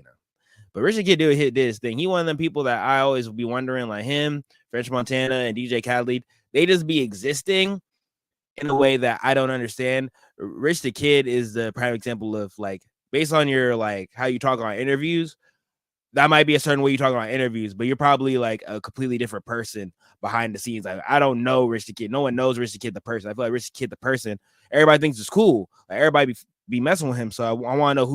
But Rich the Kid did his thing. He one of them people that I always be wondering, like him, French Montana, and DJ Khaled. They just be existing in a way that I don't understand. Rich the Kid is the prime example of like, based on your like how you talk on interviews, that might be a certain way you talk on interviews, but you're probably like a completely different person behind the scenes. Like, I don't know Rich the Kid. No one knows Rich the Kid the person. I feel like Rich the Kid the person, everybody thinks is cool. Like, everybody be messing with him. So I want to know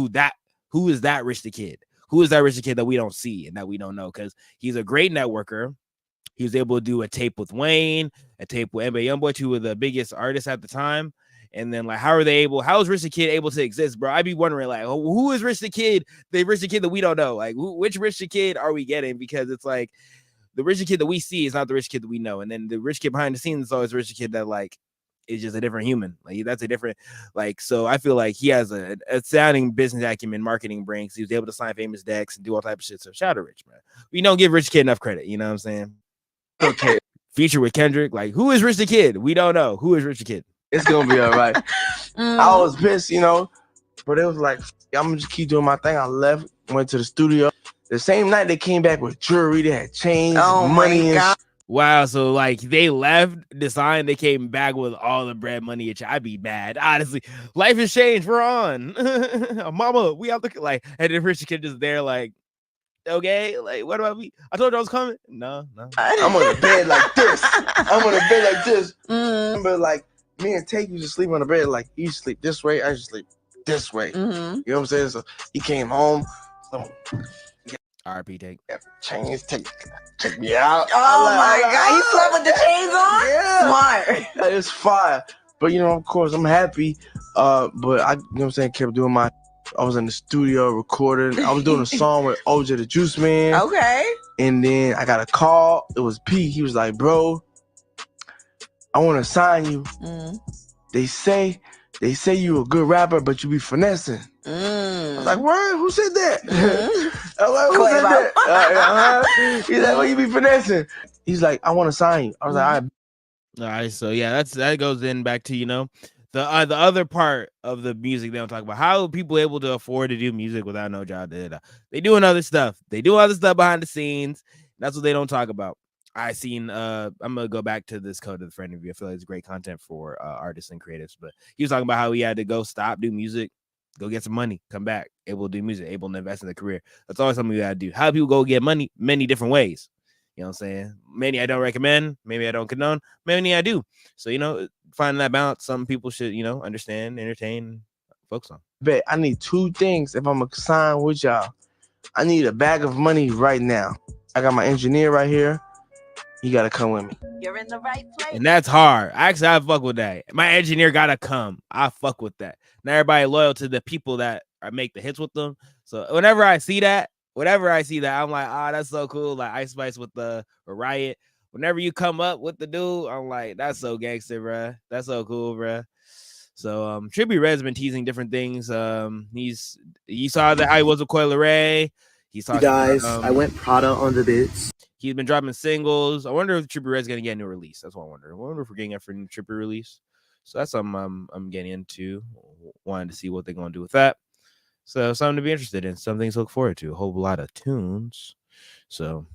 who is that Rich the Kid? Who is that Rich the Kid that we don't see and that we don't know? Because he's a great networker. He was able to do a tape with Wayne, a tape with NBA Youngboy, two of the biggest artists at the time. And then, like, how is Rich the Kid able to exist, bro? I'd be wondering, like, who is Rich the Kid? The Rich the Kid that we don't know. Like, which Rich the Kid are we getting? Because it's like the Rich the Kid that we see is not the Rich Kid that we know. And then the Rich Kid behind the scenes is always the Rich the Kid that, like, is just a different human. Like that's a different like. So I feel like he has a sounding business acumen, marketing brain. He was able to sign famous decks and do all type of shit. So shout out to Rich, man. We don't give Rich Kid enough credit. You know what I'm saying? Okay, Feature with Kendrick. Like who is Rich the Kid? We don't know who is Rich the Kid. it's gonna be all right. I was pissed, you know, but it was like I'm gonna just keep doing my thing. I left, went to the studio. The same night they came back with jewelry. They had chains, money, and shit. Wow, so like they left the sign, they came back with all the bread money. I'd be mad. Honestly, life has changed. We're on. Mama, we have to like, and then Rich Kid just there, like, okay, like, what about me? I told you I was coming. No. I'm on the bed like this. Remember, like me and Tate used to sleep on the bed. Like he used to sleep this way, I used to sleep this way. You know what I'm saying? So he came home. So RP Take. Chains, check me out. Oh my God, he slept with the chains on? Yeah. Smart. It's fire. But you know, of course, I'm happy. But I, you know what I'm saying, kept doing my. I was in the studio recording. I was doing a song with OJ the Juice Man. Okay. And then I got a call. It was Pete. He was like, "Bro, I want to sign you. They say you a good rapper, but you be finessing." I was like, "Word? Who said that?" I was like, "Who said that?" He's like, "Well, you be finessing." He's like, "I want to sign you." I was like, All right, so yeah, that goes in back to, you know, the other part of the music they don't talk about. How are people able to afford to do music without no job? They doing other stuff. They do other stuff behind the scenes. That's what they don't talk about. I seen I'm gonna go back to this code of the friend review. I feel like it's great content for artists and creatives. But he was talking about how he had to go stop, do music, go get some money, come back, able to do music, able to invest in the career. That's always something you gotta do. How do people go get money? Many different ways. You know what I'm saying? Many I don't recommend, maybe I don't condone, many I do. So, you know, finding that balance, some people should, you know, understand, entertain, focus on. "Bet I need two things if I'm gonna sign with y'all. I need a bag of money right now. I got my engineer right here. You gotta come with me." You're in the right place. And that's hard. Actually, I fuck with that. My engineer gotta come. I fuck with that. Not everybody loyal to the people that make the hits with them. So whenever I see that, I'm like, that's so cool. Like Ice Spice with the Riot. Whenever you come up with the dude, I'm like, that's so gangster, bruh. That's so cool, bruh. So Trippie Red's been teasing different things. You saw that how he was with Coil Ray. He's talking guys, about, I went Prada on the bits. He's been dropping singles. I wonder if Trippie Red's gonna get a new release. That's what I wonder. I wonder if we're getting it for a new Trippie release. So that's something I'm getting into. Wanting to see what they're gonna do with that. So something to be interested in. Some things to look forward to. A whole lot of tunes. So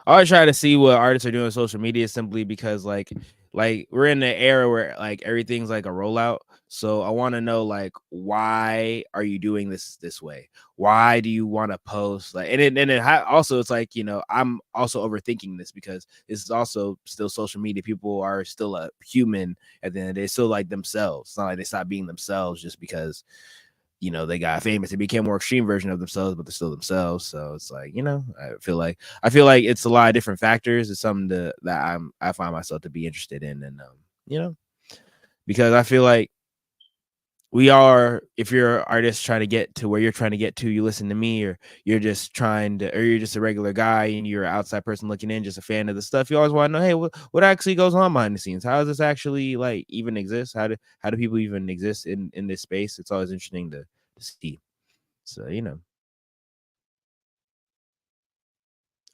I always try to see what artists are doing on social media simply because like we're in the era where like everything's like a rollout. So I want to know like why are you doing this way? Why do you want to post like also it's like, you know, I'm also overthinking this because this is also still social media. People are still a human at the end of the day, still like themselves. It's not like they stop being themselves just because, you know, they got famous. They became more extreme version of themselves, but they're still themselves. So it's like, you know, I feel like it's a lot of different factors. It's something that I find myself to be interested in, and you know, because I feel like if you're an artist trying to get to where you're trying to get to, you listen to me, or you're just a regular guy and you're an outside person looking in, just a fan of the stuff. You always want to know, hey, what actually goes on behind the scenes? How does this actually like even exist? How do people even exist in this space? It's always interesting to see. So, you know.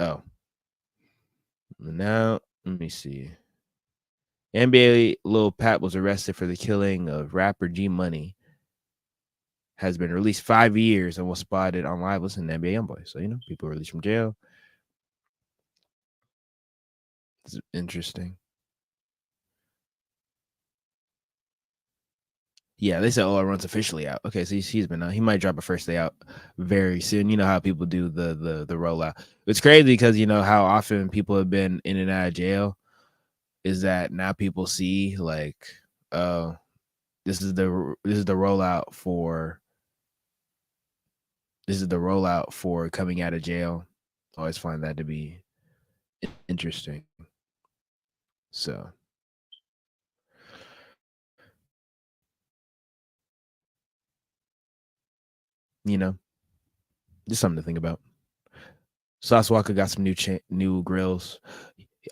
Oh, now let me see. NBA Lil Pat was arrested for the killing of rapper G Money. Has been released 5 years and was spotted on live listening to NBA Youngboy. So, you know, people released from jail. It's interesting. Yeah, they said Runs officially out. Okay, so he's been out. He might drop a first day out very soon. You know how people do the rollout. It's crazy because you know how often people have been in and out of jail. Is that now people see like, this is the rollout for coming out of jail. I always find that to be interesting. So you know, just something to think about. Sauce Walker got some new grills.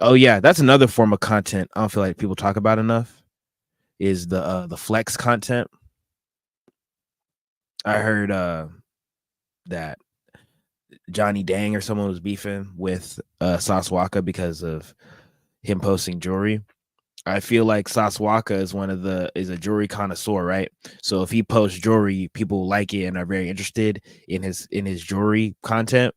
Oh yeah, that's another form of content I don't feel like people talk about enough is the flex content. I heard that Johnny Dang or someone was beefing with Sauce Walka because of him posting jewelry. I feel like Sauce Walka is a jewelry connoisseur, right? So if he posts jewelry, people like it and are very interested in his jewelry content.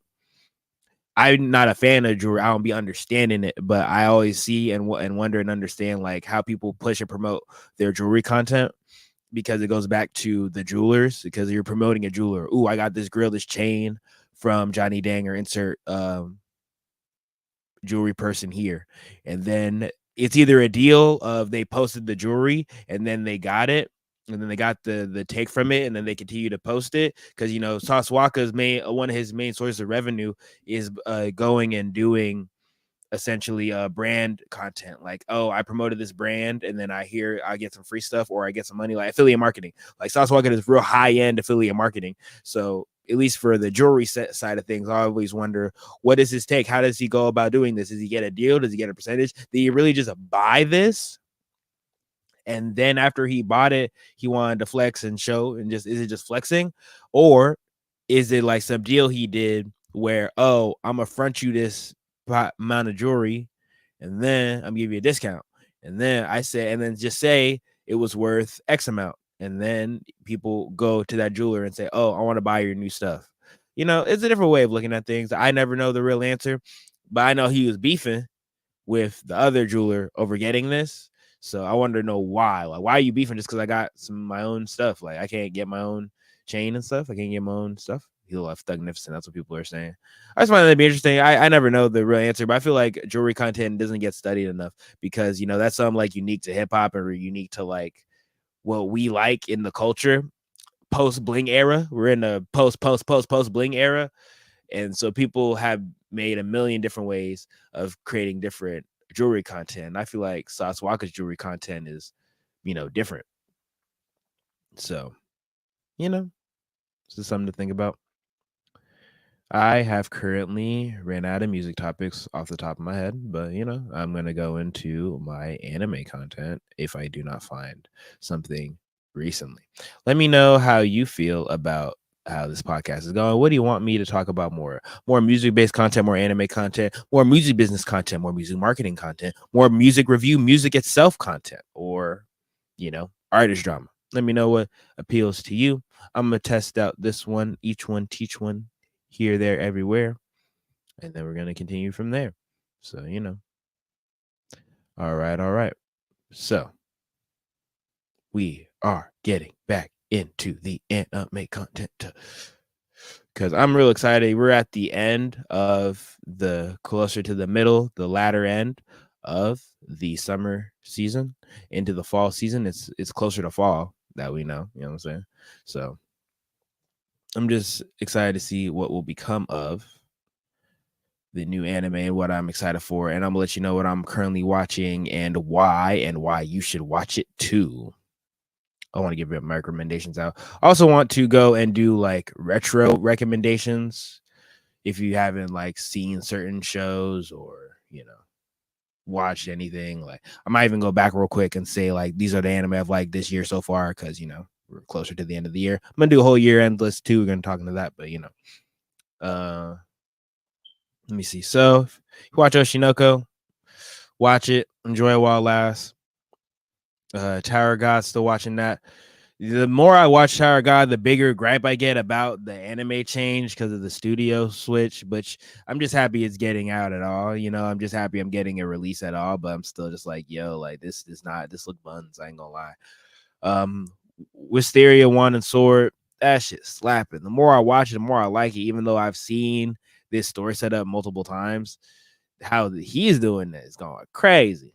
I'm not a fan of jewelry. I don't be understanding it, but I always see and wonder and understand like how people push and promote their jewelry content because it goes back to the jewelers because you're promoting a jeweler. Ooh, I got this this chain from Johnny Dang or insert jewelry person here. And then it's either a deal of they posted the jewelry and then they got it and then they got the take from it and then they continue to post it because you know Sauce Walka's main one of his main sources of revenue is going and doing essentially brand content like, oh, I promoted this brand and then I get some free stuff or I get some money, like affiliate marketing. Like Sauce Walka is real high-end affiliate marketing. So at least for the jewelry side of things, I always wonder, what is his take? How does he go about doing this? Does he get a deal? Does he get a percentage? Did he really just buy this? And then after he bought it, he wanted to flex and show and just, is it just flexing? Or is it like some deal he did where, oh, I'm gonna front you this amount of jewelry and then I'm gonna give you a discount. And then and then just say it was worth X amount. And then people go to that jeweler and say, oh, I want to buy your new stuff. You know, it's a different way of looking at things. I never know the real answer, but I know he was beefing with the other jeweler over getting this. So I wanted to know why. Like, why are you beefing just because I got some of my own stuff? Like, I can't get my own chain and stuff. I can't get my own stuff. He left Thugnificent. That's what people are saying. I just find that to be interesting. I never know the real answer, but I feel like jewelry content doesn't get studied enough because, you know, that's something like unique to hip hop or unique to like what we like in the culture. Post bling era. We're in a post bling era. And so people have made a million different ways of creating different jewelry content. I feel like Sauce Walka's jewelry content is, you know, different. So, you know, this is something to think about. I have currently ran out of music topics off the top of my head, but you know, I'm gonna go into my anime content if I do not find something recently. Let me know how you feel about how this podcast is going. What do you want me to talk about more? More music-based content, more anime content, more music business content, more music marketing content, more music review, music itself content, or you know, artist drama. Let me know what appeals to you. I'm gonna test out this one, each one, teach one, here, there, everywhere. And then we're going to continue from there. So, you know. All right. All right. So, we are getting back into the anime content because I'm real excited. We're at the end of the closer to the middle, the latter end of the summer season into the fall season. It's closer to fall that we know. You know what I'm saying? So, I'm just excited to see what will become of the new anime and what I'm excited for. And I'm gonna let you know what I'm currently watching and why you should watch it too. I want to give my recommendations out. I also want to go and do like retro recommendations if you haven't like seen certain shows or you know watched anything. Like I might even go back real quick and say like these are the anime I've liked this year so far because you know we're closer to the end of the year. I'm gonna do a whole year end list too. We're gonna talk into that, but you know, let me see. So, if you watch Oshinoko, watch it, enjoy it while it lasts. Tower God, still watching that. The more I watch Tower God, the bigger gripe I get about the anime change because of the studio switch. Which I'm just happy it's getting out at all. You know, I'm just happy I'm getting a release at all. But I'm still just like, yo, like this look buns. I ain't gonna lie. Wisteria 1 and Sword, that shit slapping. The more I watch it, the more I like it. Even though I've seen this story set up multiple times, how he's doing it is going crazy.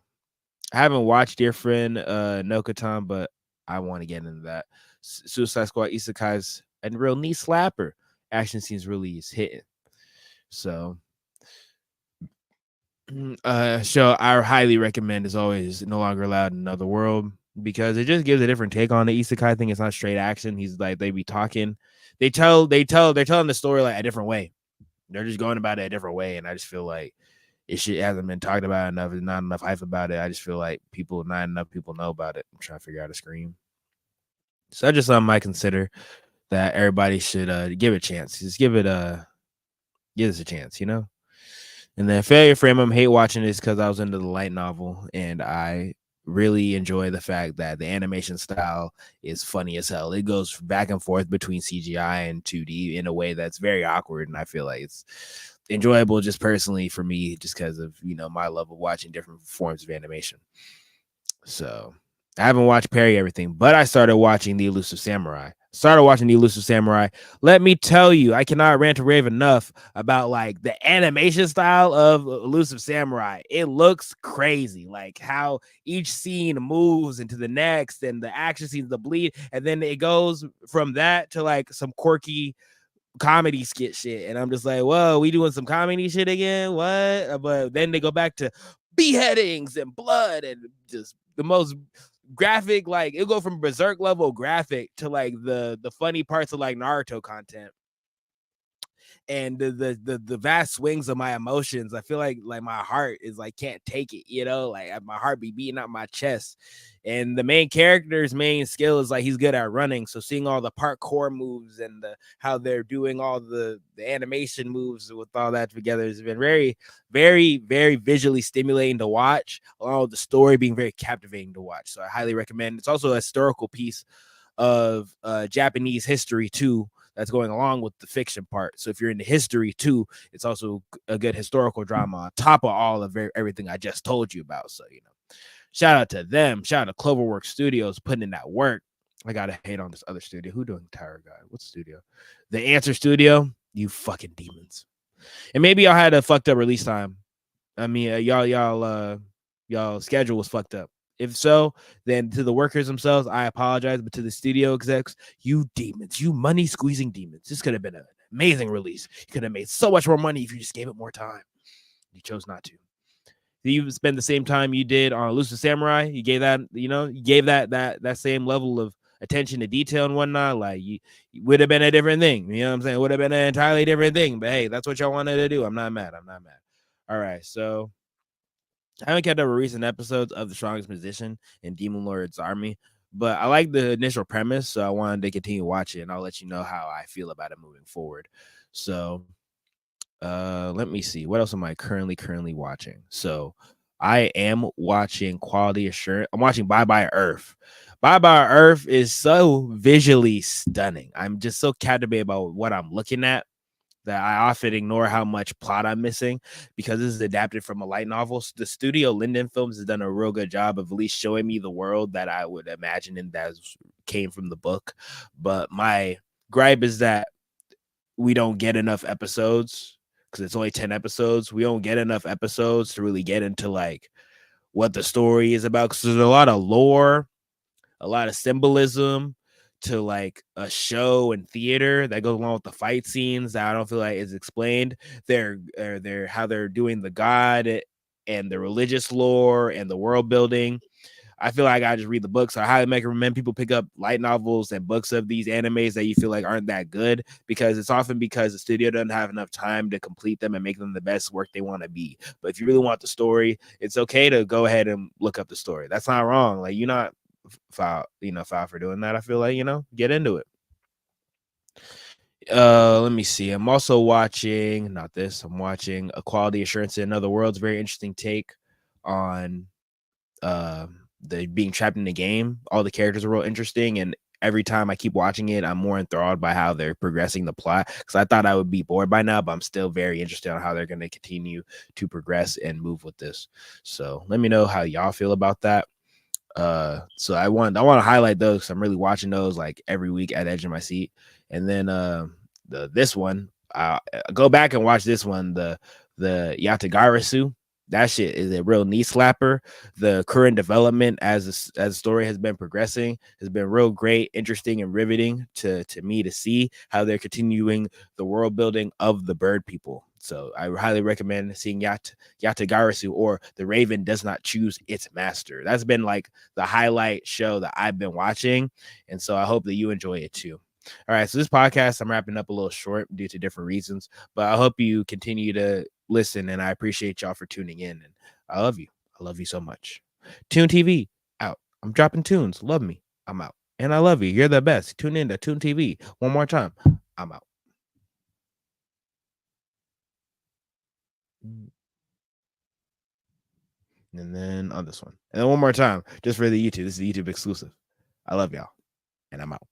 I haven't watched Dear Friend Nokatan, but I want to get into that. Suicide Squad Isekai's a real knee slapper. Action scenes really is hitting. So show I highly recommend is always No Longer Allowed in Another World because it just gives a different take on the isekai thing. It's not straight action. He's like they be talking. They're telling the story like a different way. They're just going about it a different way. And I just feel like it shit hasn't been talked about enough. There's not enough hype about it. I just feel like not enough people know about it. I'm trying to figure out a Scream. So that's just something I consider that everybody should give it a chance. Just give us a chance, you know? And then Failure Frame, I'm hate watching this because I was into the light novel and I really enjoy the fact that the animation style is funny as hell. It goes back and forth between CGI and 2D in a way that's very awkward, and I feel like it's enjoyable just personally for me, just because of my love of watching different forms of animation. So I haven't watched Perry Everything, but I started watching The Elusive Samurai. Let me tell you, I cannot rant or rave enough about like the animation style of Elusive Samurai. It looks crazy, like how each scene moves into the next, and the action scenes, the bleed, and then it goes from that to like some quirky comedy skit shit, and I'm just like, whoa, we doing some comedy shit again? What? But then they go back to beheadings and blood and just the most graphic, like it'll go from berserk level graphic to like the funny parts of like Naruto content. And the vast swings of my emotions, I feel like my heart is like can't take it, like my heart be beating out my chest. And the main character's main skill is like he's good at running, so seeing all the parkour moves and how they're doing all the animation moves with all that together has been very, very, very visually stimulating to watch, along with the story being very captivating to watch. So I highly recommend. It's also a historical piece of Japanese history too, that's going along with the fiction part. So if you're into history too, it's also a good historical drama on top of all of everything I just told you about. So, shout out to them. Shout out to Cloverworks Studios putting in that work. I gotta hate on this other studio. Who doing Tower Guy? What studio? The Answer Studio. You fucking demons. And maybe y'all had a fucked up release time. I mean, y'all schedule was fucked up. If so, then to the workers themselves, I apologize. But to the studio execs, you demons, you money squeezing demons, this could have been an amazing release. You could have made so much more money if you just gave it more time. You chose not to. You spend the same time you did on Elusive Samurai. You gave that, that same level of attention to detail and whatnot. Like you would have been a different thing. You know what I'm saying? It would have been an entirely different thing. But hey, that's what y'all wanted to do. I'm not mad. All right, so I haven't kept up with recent episodes of The Strongest Musician and Demon Lord's Army, but I like the initial premise, so I wanted to continue watching, and I'll let you know how I feel about it moving forward. So, let me see. What else am I currently watching? So, I am watching Quality Assurance. I'm watching Bye Bye Earth. Bye Bye Earth is so visually stunning. I'm just so captivated by what I'm looking at that I often ignore how much plot I'm missing because this is adapted from a light novel. The studio Linden Films has done a real good job of at least showing me the world that I would imagine and that came from the book. But my gripe is that we don't get enough episodes because it's only 10 episodes. We don't get enough episodes to really get into like what the story is about because there's a lot of lore, a lot of symbolism to like a show and theater that goes along with the fight scenes that I don't feel like is explained. They're how they're doing the god and the religious lore and the world building. I feel like I just read the books. So I highly recommend people pick up light novels and books of these animes that you feel like aren't that good, because it's often because the studio doesn't have enough time to complete them and make them the best work they want to be. But if you really want the story, it's okay to go ahead and look up the story. That's not wrong. Like you're not foul for doing that. I feel like, get into it. Let me see. I'm also watching I'm watching A Quality Assurance in Another World's very interesting take on the being trapped in the game. All the characters are real interesting, and every time I keep watching it, I'm more enthralled by how they're progressing the plot, because I thought I would be bored by now, but I'm still very interested on how they're going to continue to progress and move with this. So let me know how y'all feel about that. So I want to highlight those because I'm really watching those like every week at edge of my seat. And then this one, go back and watch this one, the Yatagarasu. That shit is a real knee slapper. The current development as the story has been progressing has been real great, interesting, and riveting to me to see how they're continuing the world building of the bird people. So I highly recommend seeing Yatagarasu, or The Raven Does Not Choose Its Master. That's been like the highlight show that I've been watching, and so I hope that you enjoy it too. All right, so this podcast I'm wrapping up a little short due to different reasons, but I hope you continue to listen, and I appreciate y'all for tuning in. And I love you. I love you so much. Tune TV out. I'm dropping tunes. Love me. I'm out. And I love you. You're the best. Tune in to Tune TV one more time. I'm out. And then on this one. And then one more time, just for the YouTube. This is a YouTube exclusive. I love y'all. And I'm out.